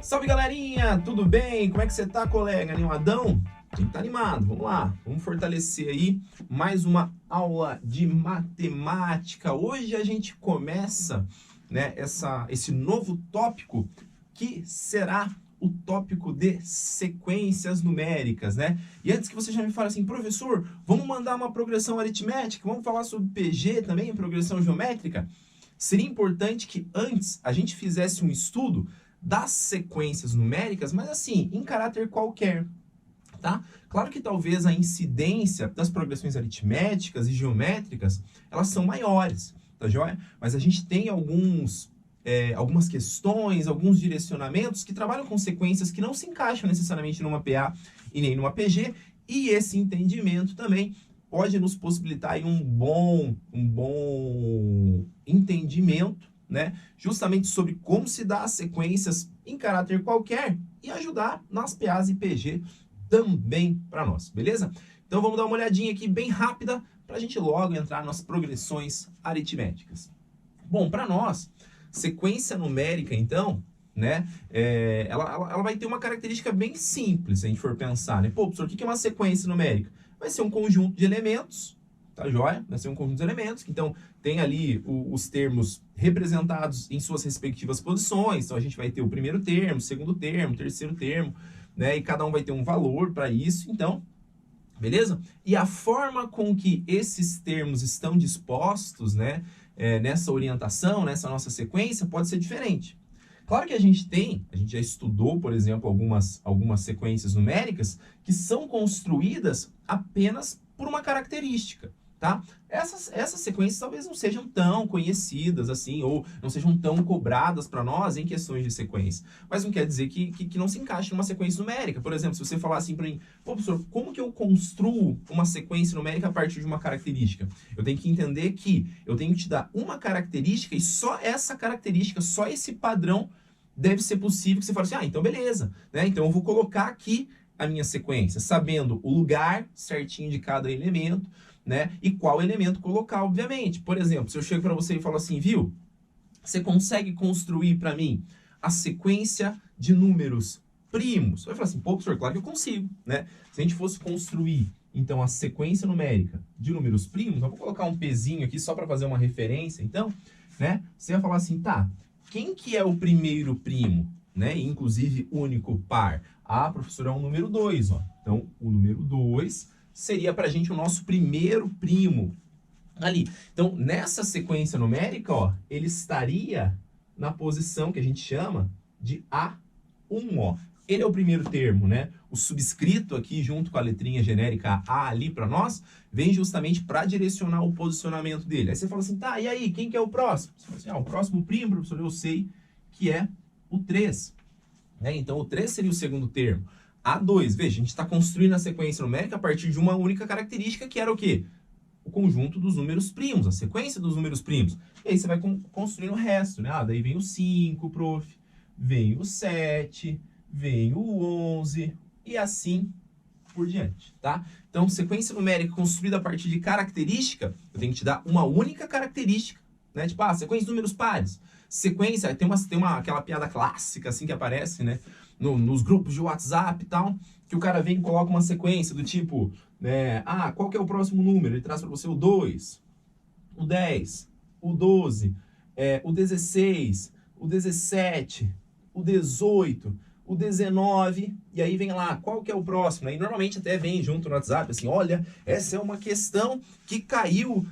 Salve, galerinha! Tudo bem? Como é que você tá, colega? Animadão? A gente tá animado, vamos lá. Vamos fortalecer aí mais uma aula de matemática. Hoje a gente começa, né, esse novo tópico que será o tópico de sequências numéricas, né? E antes que você já me fale assim, professor, vamos mandar uma progressão aritmética, vamos falar sobre PG também, progressão geométrica? Seria importante que antes a gente fizesse um estudo das sequências numéricas, mas assim, em caráter qualquer, tá? Claro que talvez a incidência das progressões aritméticas e geométricas, elas são maiores, tá joia? Mas a gente tem algumas questões, alguns direcionamentos que trabalham com sequências que não se encaixam necessariamente numa PA e nem numa PG, e esse entendimento também pode nos possibilitar aí um bom entendimento, né, justamente sobre como se dá as sequências em caráter qualquer e ajudar nas PAs e PG também para nós, beleza? Então vamos dar uma olhadinha aqui bem rápida para a gente logo entrar nas progressões aritméticas. Bom, para nós, sequência numérica, então, né, ela vai ter uma característica bem simples, se a gente for pensar, né? Pô, professor, o que é uma sequência numérica? Vai ser um conjunto de elementos, tá joia? Vai ser um conjunto de elementos, que então tem ali os termos representados em suas respectivas posições. Então a gente vai ter o primeiro termo, segundo termo, terceiro termo, né? E cada um vai ter um valor para isso, então, beleza? E a forma com que esses termos estão dispostos, né, nessa orientação, nessa nossa sequência, pode ser diferente. Claro que a gente já estudou, por exemplo, algumas sequências numéricas que são construídas apenas por uma característica, tá? Essas sequências talvez não sejam tão conhecidas assim, ou não sejam tão cobradas para nós em questões de sequência. Mas não quer dizer que não se encaixe numa sequência numérica. Por exemplo, se você falar assim para mim, pô, professor, como que eu construo uma sequência numérica a partir de uma característica? Eu tenho que entender que eu tenho que te dar uma característica e só essa característica, só esse padrão deve ser possível que você fale assim, então beleza, né? Então eu vou colocar aqui a minha sequência, sabendo o lugar certinho de cada elemento, né? E qual elemento colocar, obviamente. Por exemplo, se eu chego para você e falo assim, viu? Você consegue construir para mim a sequência de números primos? Você vai falar assim, pô, professor, claro que eu consigo, né? Se a gente fosse construir, então, a sequência numérica de números primos, eu vou colocar um pezinho aqui só para fazer uma referência, então, né? Você vai falar assim, tá, quem que é o primeiro primo, né? Inclusive, único par. Ah, professor, é o número 2, ó. Então, o número 2 seria para a gente o nosso primeiro primo ali. Então, nessa sequência numérica, ó, ele estaria na posição que a gente chama de A1, ó. Ele é o primeiro termo, né? O subscrito aqui, junto com a letrinha genérica A ali para nós, vem justamente para direcionar o posicionamento dele. Aí você fala assim, tá, e aí, quem que é o próximo? Você fala assim, o próximo primo, professor, eu sei que é o 3. Então, o 3 seria o segundo termo. A2, veja, a gente está construindo a sequência numérica a partir de uma única característica, que era o quê? O conjunto dos números primos, a sequência dos números primos. E aí você vai construindo o resto, né? Daí vem o 5, prof, vem o 7, vem o 11 e assim por diante, tá? Então, sequência numérica construída a partir de característica, eu tenho que te dar uma única característica, né? Tipo, sequência de números pares. Sequência, tem aquela piada clássica assim que aparece, né? Nos grupos de WhatsApp e tal, que o cara vem e coloca uma sequência do tipo, né? Qual que é o próximo número? Ele traz para você o 2, o 10, o 12, o 16, o 17, o 18, o 19, e aí vem lá, qual que é o próximo? Aí normalmente até vem junto no WhatsApp, assim, olha, essa é uma questão que caiu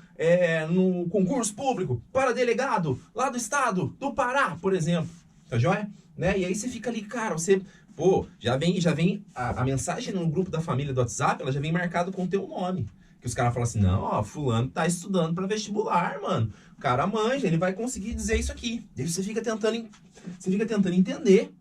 no concurso público para delegado lá do estado do Pará, por exemplo, tá joia? Né? E aí você fica ali, cara, já vem a mensagem no grupo da família do WhatsApp, ela já vem marcado com o teu nome. Que os caras falam assim, não, ó, fulano tá estudando para vestibular, mano. O cara manja, ele vai conseguir dizer isso aqui. Daí você fica tentando entender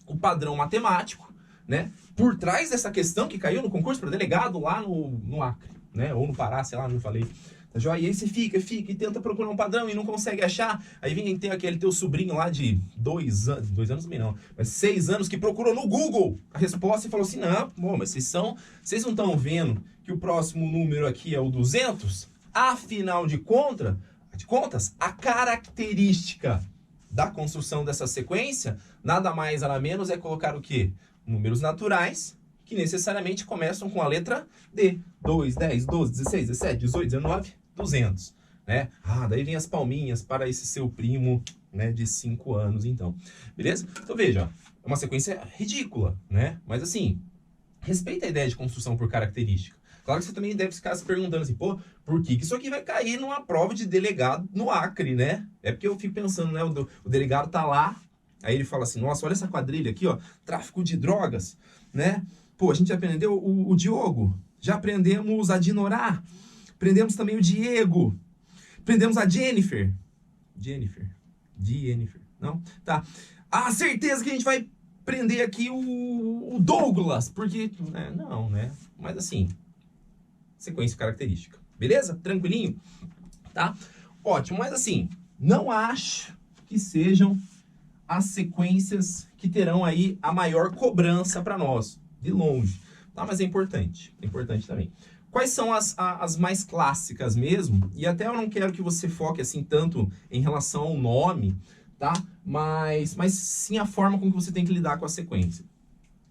o padrão matemático, né? Por trás dessa questão que caiu no concurso para delegado lá no Acre, né? Ou no Pará, sei lá, não falei. Tá joia? E aí você fica e tenta procurar um padrão e não consegue achar. Aí vem ter aquele teu sobrinho lá de 2 anos também não, mas 6 anos que procurou no Google a resposta e falou assim, não, bom, mas vocês não estão vendo que o próximo número aqui é o 200? Afinal de contas, a característica da construção dessa sequência nada mais, nada menos é colocar o quê? Números naturais, que necessariamente começam com a letra D. 2, 10, 12, 16, 17, 18, 19, 200. Né? Daí vem as palminhas para esse seu primo, né, de 5 anos, então. Beleza? Então veja, ó, é uma sequência ridícula, né? Mas assim, respeita a ideia de construção por característica. Claro que você também deve ficar se perguntando assim, pô, por que isso aqui vai cair numa prova de delegado no Acre, né? É porque eu fico pensando, né, o delegado tá lá, aí ele fala assim, nossa, olha essa quadrilha aqui, ó, tráfico de drogas, né? Pô, a gente aprendeu o Diogo, já aprendemos a Dinorá, aprendemos também o Diego, aprendemos a Jennifer, não? Tá. Ah, certeza que a gente vai prender aqui o Douglas, porque, não, né? Mas assim, sequência característica, beleza? Tranquilinho? Tá? Ótimo, mas assim, não acho que sejam as sequências que terão aí a maior cobrança para nós, de longe, tá? Mas é importante também. Quais são as mais clássicas mesmo? E até eu não quero que você foque assim tanto em relação ao nome, tá? Mas sim a forma com que você tem que lidar com a sequência.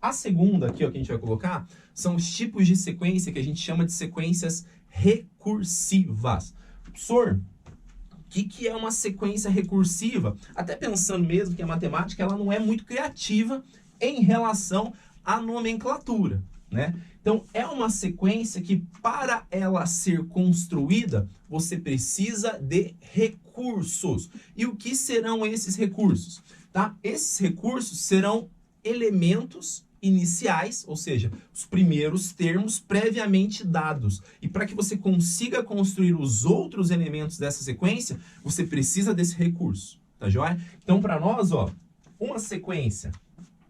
A segunda aqui, ó, que a gente vai colocar, são os tipos de sequência que a gente chama de sequências recursivas. Professor, o que é uma sequência recursiva? Até pensando mesmo que a matemática ela não é muito criativa em relação à nomenclatura, né? Então, é uma sequência que, para ela ser construída, você precisa de recursos. E o que serão esses recursos? Tá? Esses recursos serão elementos iniciais, ou seja, os primeiros termos previamente dados. E para que você consiga construir os outros elementos dessa sequência, você precisa desse recurso, tá joia? Então, para nós, ó, uma sequência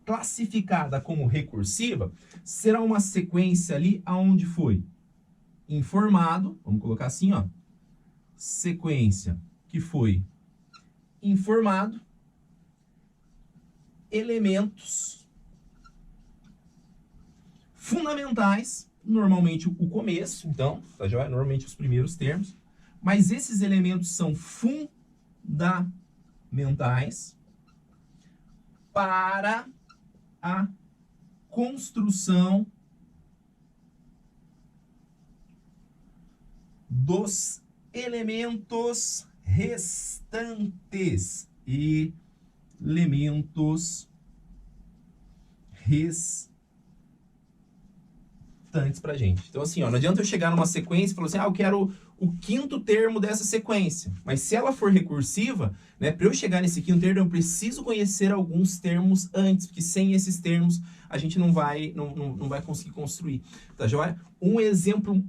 classificada como recursiva será uma sequência ali aonde foi informado, vamos colocar assim, ó, sequência que foi informado, elementos fundamentais, normalmente o começo, então, tá joia? Normalmente os primeiros termos, mas esses elementos são fundamentais para a construção dos elementos restantes. Elementos restantes pra gente. Então, assim, ó, não adianta eu chegar numa sequência e falar assim, eu quero o quinto termo dessa sequência. Mas se ela for recursiva, né, para eu chegar nesse quinto termo, eu preciso conhecer alguns termos antes, porque sem esses termos a gente não vai conseguir construir. Tá joia? Um exemplo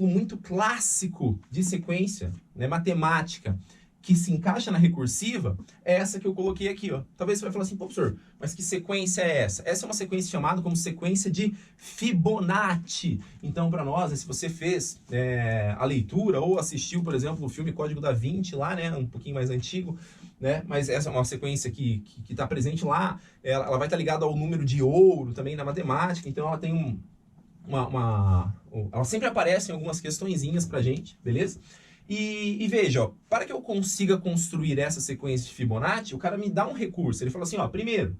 muito clássico de sequência, né, matemática, que se encaixa na recursiva, é essa que eu coloquei aqui, ó. Talvez você vai falar assim, pô, professor, mas que sequência é essa? Essa é uma sequência chamada como sequência de Fibonacci. Então, para nós, se você fez a leitura ou assistiu, por exemplo, o filme Código da Vinci lá, né, um pouquinho mais antigo, né, mas essa é uma sequência que está presente lá, ela vai estar ligada ao número de ouro também na matemática, então ela tem ela sempre aparece em algumas questõezinhas pra gente, beleza? E veja, ó, para que eu consiga construir essa sequência de Fibonacci, o cara me dá um recurso. Ele fala assim, ó, primeiro,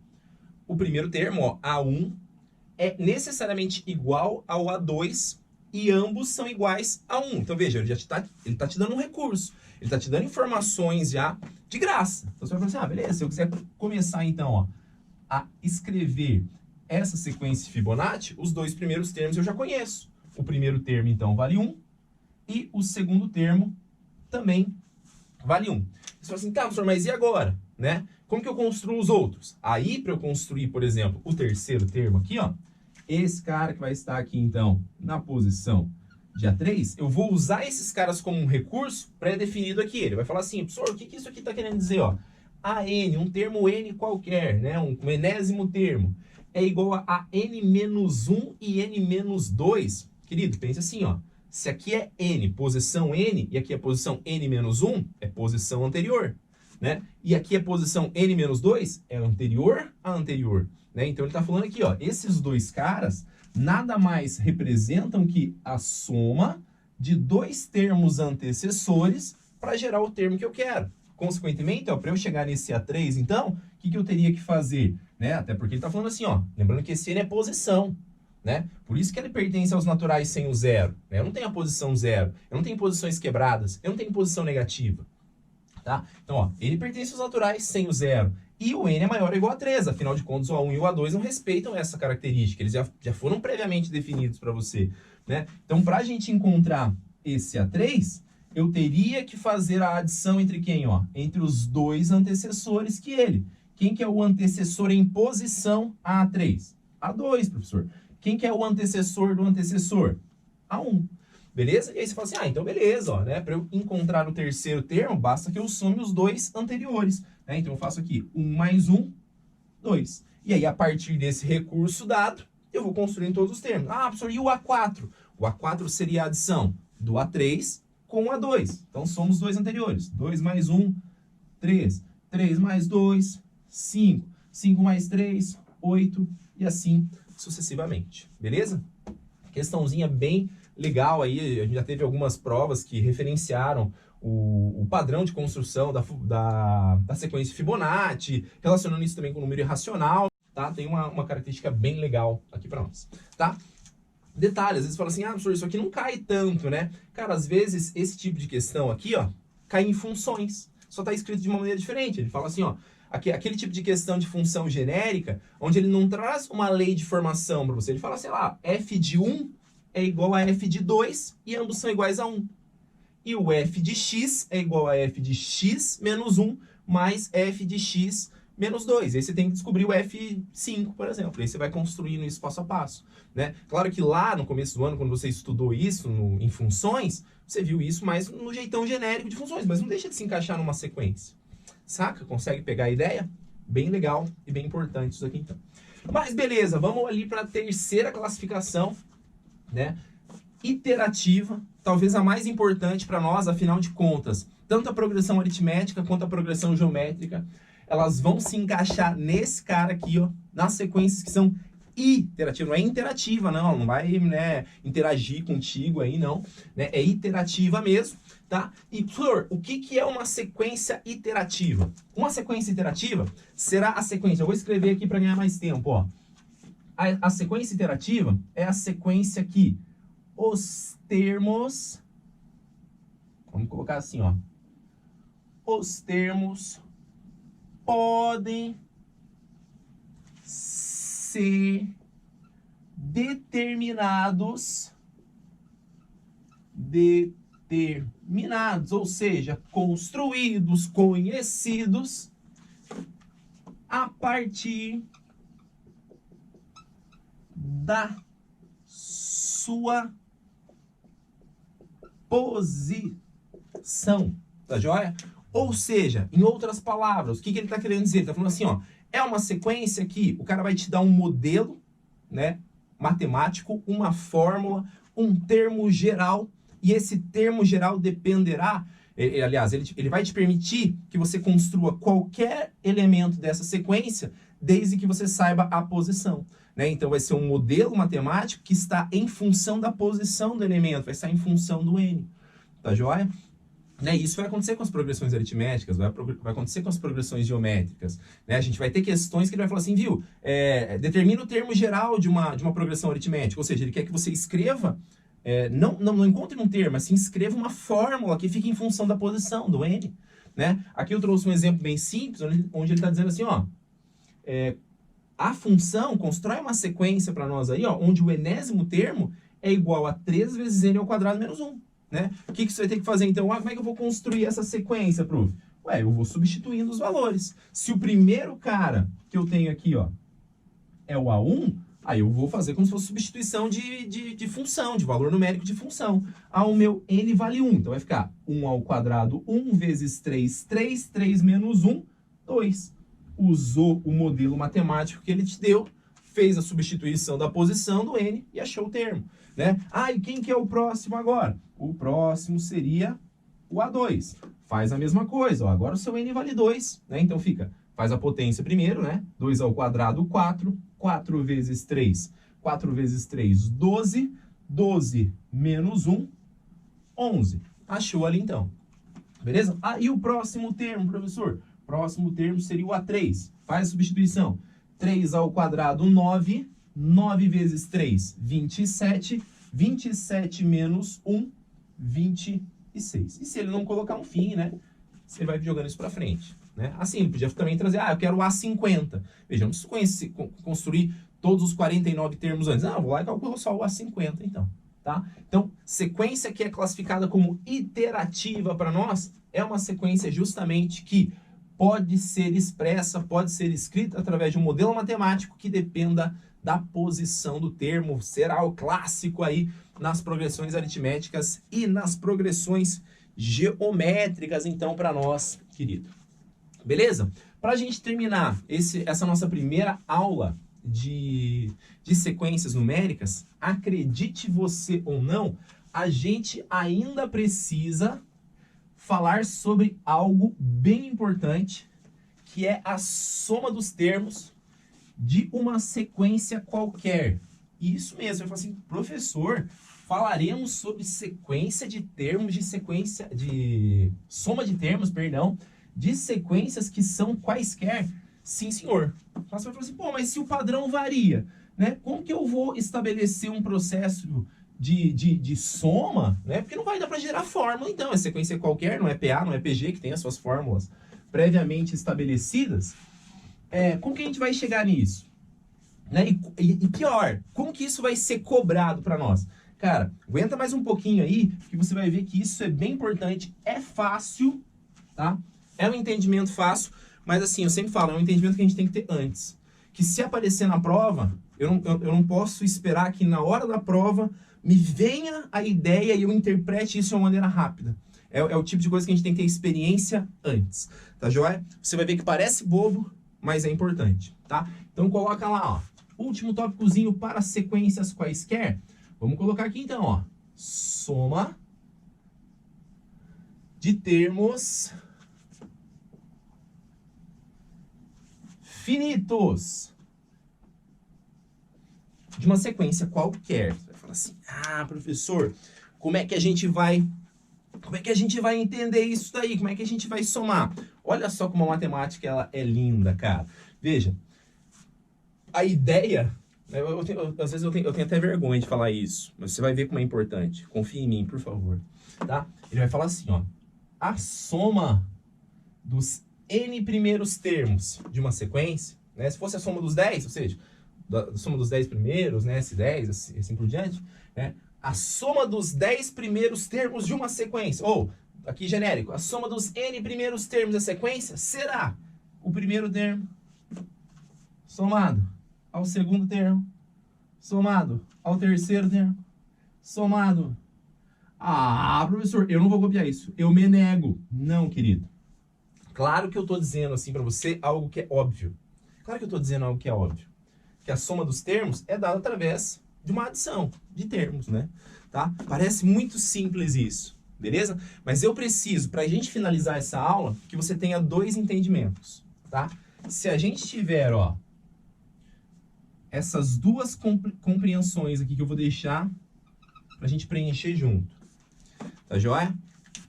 o primeiro termo, ó, A1, é necessariamente igual ao A2 e ambos são iguais a 1. Então veja, ele tá te dando um recurso. Ele tá te dando informações já de graça. Então você vai falar assim, beleza, se eu quiser começar então, ó, a escrever essa sequência de Fibonacci, os dois primeiros termos eu já conheço. O primeiro termo, então, vale 1. E o segundo termo também vale 1. Você fala assim, tá, professor, mas e agora? Né? Como que eu construo os outros? Aí, para eu construir, por exemplo, o terceiro termo aqui, ó, esse cara que vai estar aqui, então, na posição de A3, eu vou usar esses caras como um recurso pré-definido aqui. Ele vai falar assim, professor, o que isso aqui está querendo dizer? Ó? AN, um termo N qualquer, né? Um enésimo termo, é igual a N-1 e N-2. Querido, pense assim, ó. Se aqui é N, posição N, e aqui é posição N-1, é posição anterior, né? E aqui é posição N-2, é anterior a anterior, né? Então ele está falando aqui, ó, esses dois caras nada mais representam que a soma de dois termos antecessores para gerar o termo que eu quero. Consequentemente, para eu chegar nesse A3, então, o que eu teria que fazer? Né? Até porque ele está falando assim, ó, lembrando que esse N é posição, né? Por isso que ele pertence aos naturais sem o zero, né? Eu não tenho a posição zero, eu não tenho posições quebradas, eu não tenho posição negativa, tá? Então, ó, ele pertence aos naturais sem o zero. E o N é maior ou igual a 3, afinal de contas o A1 e o A2 não respeitam essa característica, eles já foram previamente definidos para você, né? Então, para a gente encontrar esse A3, eu teria que fazer a adição entre quem, ó? Entre os dois antecessores que ele. Quem que é o antecessor em posição a A3? A2, professor. Quem que é o antecessor do antecessor? A1. Beleza? E aí você fala assim, ah, então beleza, ó, né? Para eu encontrar o terceiro termo, basta que eu some os dois anteriores, né? Então eu faço aqui 1 mais 1, 2. E aí, a partir desse recurso dado, eu vou construindo todos os termos. Ah, professor, e o A4? O A4 seria a adição do A3 com o A2. Então, somos os dois anteriores. 2 mais 1, 3. 3 mais 2, 5. 5 mais 3, 8. E assim sucessivamente. Beleza? Questãozinha bem legal aí. A gente já teve algumas provas que referenciaram o padrão de construção da sequência Fibonacci, relacionando isso também com o número irracional, tá? Tem uma característica bem legal aqui para nós, tá? Detalhe, às vezes fala assim, ah, professor, isso aqui não cai tanto, né? Cara, às vezes esse tipo de questão aqui, ó, cai em funções. Só tá escrito de uma maneira diferente. Ele fala assim, ó, aquele tipo de questão de função genérica, onde ele não traz uma lei de formação para você. Ele fala, sei lá, f de 1 é igual a f de 2 e ambos são iguais a 1. E o f de x é igual a f de x menos 1 mais f de x menos 2. Aí você tem que descobrir o F5, por exemplo. Aí você vai construindo isso passo a passo, né? Claro que lá no começo do ano, quando você estudou isso em funções, você viu isso mais no jeitão genérico de funções, mas não deixa de se encaixar numa sequência. Saca? Consegue pegar a ideia? Bem legal e bem importante isso aqui, então. Mas beleza, vamos ali para a terceira classificação, né? Iterativa, talvez a mais importante para nós, afinal de contas, tanto a progressão aritmética quanto a progressão geométrica, elas vão se encaixar nesse cara aqui, ó, nas sequências que são iterativas. Não é interativa, não vai, né, interagir contigo aí, não, né? É iterativa mesmo, tá? E, professor, o que é uma sequência iterativa? Uma sequência iterativa será a sequência, eu vou escrever aqui para ganhar mais tempo, ó. A sequência iterativa é a sequência que os termos, vamos colocar assim, ó, os termos podem ser determinados, ou seja, construídos, conhecidos a partir da sua posição, tá joia? Ou seja, em outras palavras, o que ele está querendo dizer? Ele está falando assim, ó, é uma sequência que o cara vai te dar um modelo, né, matemático, uma fórmula, um termo geral, e esse termo geral dependerá, aliás, ele vai te permitir que você construa qualquer elemento dessa sequência, desde que você saiba a posição, né? Então vai ser um modelo matemático que está em função da posição do elemento, vai estar em função do N, tá joia? Né, isso vai acontecer com as progressões aritméticas, vai acontecer com as progressões geométricas, né? A gente vai ter questões que ele vai falar assim, viu, determina o termo geral de uma progressão aritmética, ou seja, ele quer que você escreva, não encontre um termo, mas sim escreva uma fórmula que fique em função da posição, do N, né? Aqui eu trouxe um exemplo bem simples, onde ele está dizendo assim, ó, a função constrói uma sequência para nós aí, ó, onde o enésimo termo é igual a 3 vezes n ao quadrado menos 1. Né? O que você vai ter que fazer então? Como é que eu vou construir essa sequência, prof? Ué, eu vou substituindo os valores. Se o primeiro cara que eu tenho aqui, ó, é o A1, aí eu vou fazer como se fosse substituição de função, de valor numérico de função. O meu n vale 1, então vai ficar 1 ao quadrado, 1 vezes 3, 3, 3 menos 1, 2. Usou o modelo matemático que ele te deu, fez a substituição da posição do n e achou o termo, né? E quem que é o próximo agora? O próximo seria o A2. Faz a mesma coisa, ó, agora o seu n vale 2, né? Então fica, faz a potência primeiro, né? 2 ao quadrado, 4. 4 vezes 3, 4 vezes 3, 12. 12 menos 1, 11. Achou ali então. Beleza? Ah, e o próximo termo, professor? Próximo termo seria o A3. Faz a substituição. 3 ao quadrado, 9. 9 vezes 3, 27. 27 menos 1, 26. E se ele não colocar um fim, né? Você vai jogando isso para frente. Né? Assim, ele podia também trazer, eu quero o A50. Veja, eu não preciso construir todos os 49 termos antes. Não, eu vou lá e calculo só o A50, então. Tá? Então, sequência que é classificada como iterativa para nós é uma sequência justamente que pode ser expressa, pode ser escrita através de um modelo matemático que dependa da posição do termo. Será o clássico aí nas progressões aritméticas e nas progressões geométricas, então, para nós, querido. Beleza? Para a gente terminar essa nossa primeira aula de sequências numéricas, acredite você ou não, a gente ainda precisa falar sobre algo bem importante, que é a soma dos termos de uma sequência qualquer. Isso mesmo, eu falo assim, professor, falaremos sobre sequência de termos, soma de termos, perdão, de sequências que são quaisquer. Sim, senhor. Você vai falar assim, mas se o padrão varia, né? Como que eu vou estabelecer um processo de soma, né? Porque não vai dar para gerar fórmula, então. É sequência qualquer, não é PA, não é PG, que tem as suas fórmulas previamente estabelecidas. Como que a gente vai chegar nisso? Né? E pior, como que isso vai ser cobrado para nós? Cara, aguenta mais um pouquinho aí, que você vai ver que isso é bem importante, é fácil, tá? É um entendimento fácil, mas assim, eu sempre falo, é um entendimento que a gente tem que ter antes. Que se aparecer na prova, eu não posso esperar que na hora da prova me venha a ideia e eu interprete isso de uma maneira rápida. É o tipo de coisa que a gente tem que ter experiência antes, tá joia? Você vai ver que parece bobo, mas é importante, tá? Então coloca lá, ó, último tópicozinho para sequências quaisquer. Vamos colocar aqui então, ó, soma de termos finitos de uma sequência qualquer. Você vai falar assim, professor, como é que a gente vai entender isso daí? Como é que a gente vai somar? Olha só como a matemática ela é linda, cara. Veja, a ideia, às vezes eu tenho até vergonha de falar isso, mas você vai ver como é importante. Confie em mim, por favor. Tá? Ele vai falar assim, ó, a soma dos n primeiros termos de uma sequência, né? Se fosse a soma dos 10, ou seja, a soma dos 10 primeiros, né? S10, assim por diante, né? A soma dos 10 primeiros termos de uma sequência, ou, aqui genérico, a soma dos n primeiros termos da sequência será o primeiro termo somado ao segundo termo, somado ao terceiro termo, somado... professor, eu não vou copiar isso, eu me nego. Não, querido. Claro que eu estou dizendo assim para você algo que é óbvio. Claro que eu estou dizendo algo que é óbvio. Que a soma dos termos é dada através de uma adição de termos, né? Tá? Parece muito simples isso, beleza? Mas eu preciso, para a gente finalizar essa aula, que você tenha dois entendimentos, tá? Se a gente tiver, ó, essas duas compreensões aqui que eu vou deixar para a gente preencher junto, tá joia?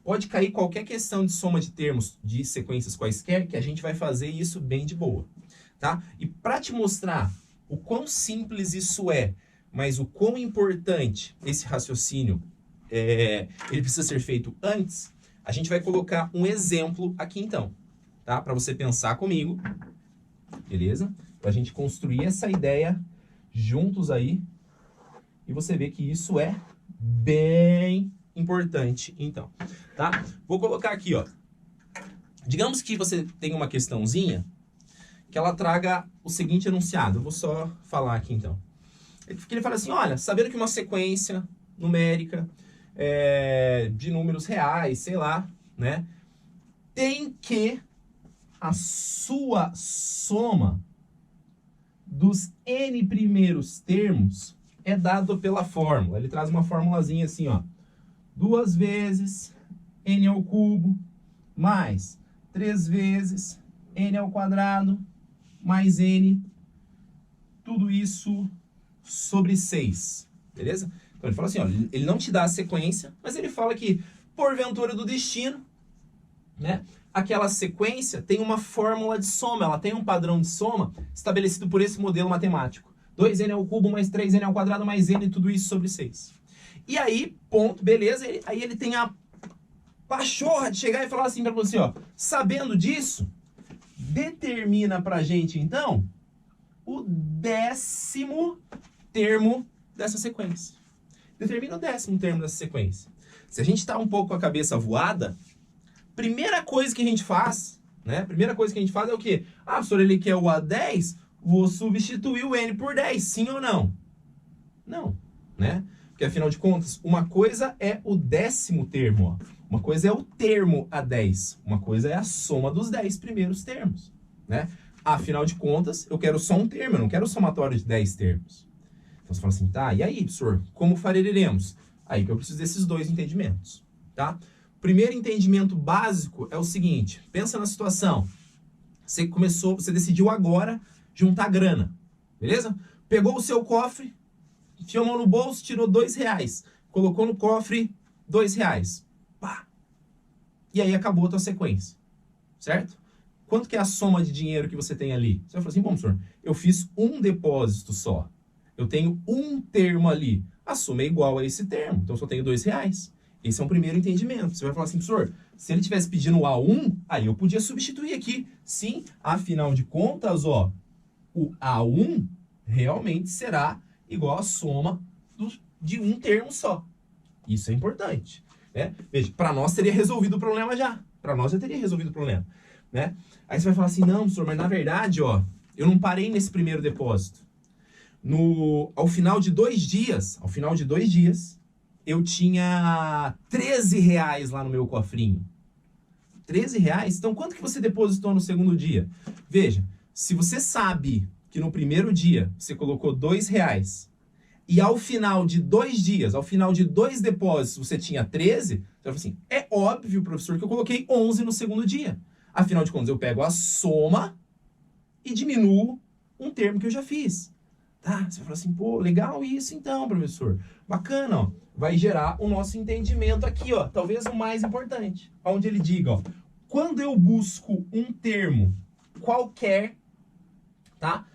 Pode cair qualquer questão de soma de termos de sequências quaisquer, que a gente vai fazer isso bem de boa, tá? E para te mostrar o quão simples isso é, mas o quão importante esse raciocínio ele precisa ser feito antes, a gente vai colocar um exemplo aqui então, tá? Para você pensar comigo, beleza? Para a gente construir essa ideia juntos aí e você ver que isso é bem importante, então, tá? Vou colocar aqui, ó. Digamos que você tem uma questãozinha que ela traga o seguinte enunciado. Eu vou só falar aqui, então. Ele fala assim, olha, sabendo que uma sequência numérica de números reais, sei lá, né? Tem que a sua soma dos n primeiros termos é dado pela fórmula. Ele traz uma formulazinha assim, ó. 2 vezes n ao cubo mais 3 vezes n ao quadrado mais n, tudo isso sobre 6, beleza? Então ele fala assim, ó, ele não te dá a sequência, mas ele fala que, porventura do destino, né? Aquela sequência tem uma fórmula de soma, ela tem um padrão de soma estabelecido por esse modelo matemático. 2n ao cubo mais 3n ao quadrado mais n, tudo isso sobre 6. E aí, ponto, beleza, aí ele tem a pachorra de chegar e falar assim para você, ó, sabendo disso, determina pra gente, então, o 10º termo dessa sequência. Determina o 10º termo dessa sequência. Se a gente está um pouco com a cabeça voada, primeira coisa que a gente faz, né? Primeira coisa que a gente faz é o quê? Ah, professor, ele quer o A10, vou substituir o N por 10, sim ou não? Não, né? Porque afinal de contas, uma coisa é o 10º termo, ó. Uma coisa é o termo A10, uma coisa é a soma dos 10 primeiros termos, né? Afinal de contas, eu quero só um termo, eu não quero o somatório de 10 termos. Então você fala assim, tá, e aí, professor, como faremos? Aí que eu preciso desses dois entendimentos, tá? Primeiro entendimento básico é o seguinte, pensa na situação. Você decidiu agora juntar grana, beleza? Pegou o seu cofre, enfiou a mão no bolso, tirou R$2, colocou no cofre R$2, pá. E aí acabou a tua sequência, certo? Quanto que é a soma de dinheiro que você tem ali? Você vai falar assim, bom, professor, eu fiz um depósito só. Eu tenho um termo ali. A soma é igual a esse termo, então eu só tenho R$2. Esse é um primeiro entendimento. Você vai falar assim, professor, se ele tivesse pedindo o A1, aí eu podia substituir aqui. Sim, afinal de contas, ó, o A1 realmente será igual a soma de um termo só. Isso é importante, né? Veja, para nós teria resolvido o problema já. Para nós já teria resolvido o problema, né? Aí você vai falar assim, não, professor, mas na verdade, ó, eu não parei nesse primeiro depósito. Ao final de 2 dias, eu tinha R$13 lá no meu cofrinho. R$13? Então, quanto que você depositou no segundo dia? Veja, se você sabe que no primeiro dia você colocou R$2 e ao final de 2 dias, ao final de 2 depósitos, você tinha 13, você vai falar assim, é óbvio, professor, que eu coloquei 11 no segundo dia. Afinal de contas, eu pego a soma e diminuo um termo que eu já fiz. Tá? Você vai falar assim, pô, legal isso então, professor. Bacana, ó. Vai gerar o nosso entendimento aqui, ó. Talvez o mais importante. Onde ele diga, ó. Quando eu busco um termo qualquer, tá?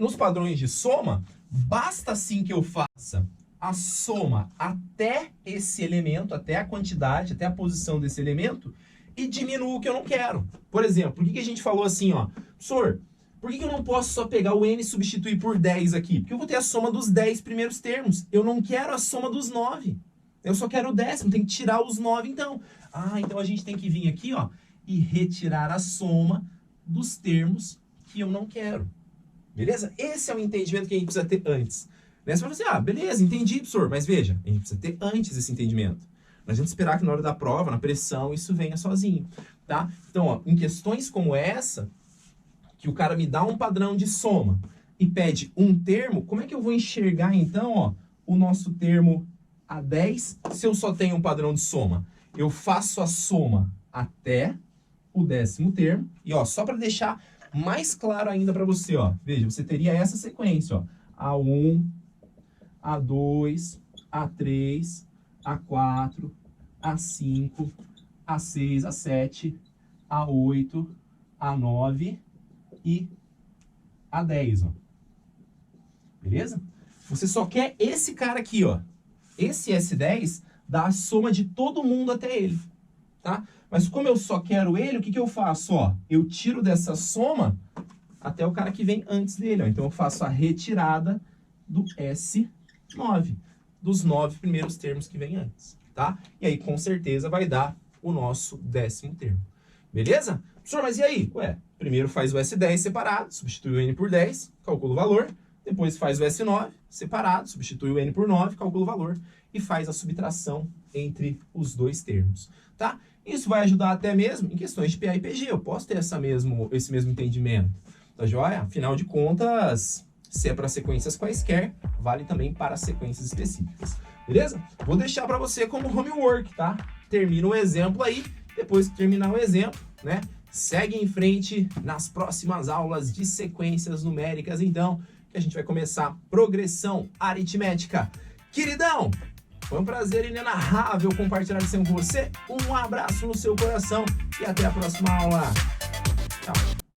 Nos padrões de soma, basta sim que eu faça a soma até esse elemento, até a quantidade, até a posição desse elemento, e diminuo o que eu não quero. Por exemplo, por que a gente falou assim, ó? Professor, por que eu não posso só pegar o N e substituir por 10 aqui? Porque eu vou ter a soma dos 10 primeiros termos. Eu não quero a soma dos 9. Eu só quero o 10º, tem que tirar os 9 então. Ah, então a gente tem que vir aqui, ó, e retirar a soma dos termos que eu não quero. Beleza? Esse é o entendimento que a gente precisa ter antes. Né? Você vai falar assim, ah, beleza, entendi, professor. Mas veja, a gente precisa ter antes esse entendimento. Não adianta esperar que na hora da prova, na pressão, isso venha sozinho, tá? Então, ó, em questões como essa, que o cara me dá um padrão de soma e pede um termo, como é que eu vou enxergar, então, ó, o nosso termo A10 se eu só tenho um padrão de soma? Eu faço a soma até o 10º termo, e ó, só para deixar mais claro ainda para você, ó, veja, você teria essa sequência, ó, A1, A2, A3, A4, A5, A6, A7, A8, A9 e A10, ó. Beleza? Você só quer esse cara aqui, ó. Esse S10 dá a soma de todo mundo até ele, tá? Mas como eu só quero ele, o que eu faço, ó? Eu tiro dessa soma até o cara que vem antes dele, ó. Então eu faço a retirada do S9, dos 9 primeiros termos que vem antes, tá? E aí com certeza vai dar o nosso 10º termo. Beleza? Professor, mas e aí? Ué, primeiro faz o S10 separado, substitui o N por 10, calcula o valor. Depois faz o S9 separado, substitui o N por 9, calcula o valor. E faz a subtração entre os dois termos, tá? Isso vai ajudar até mesmo em questões de PA e PG. Eu posso ter esse mesmo entendimento, tá joia? Afinal de contas, se é para sequências quaisquer, vale também para sequências específicas. Beleza? Vou deixar para você como homework, tá? Termina o exemplo aí. Depois que terminar o exemplo, né? Segue em frente nas próximas aulas de sequências numéricas, então, que a gente vai começar progressão aritmética. Queridão, Foi um prazer inenarrável compartilhar isso com você. Um abraço no seu coração e até a próxima aula.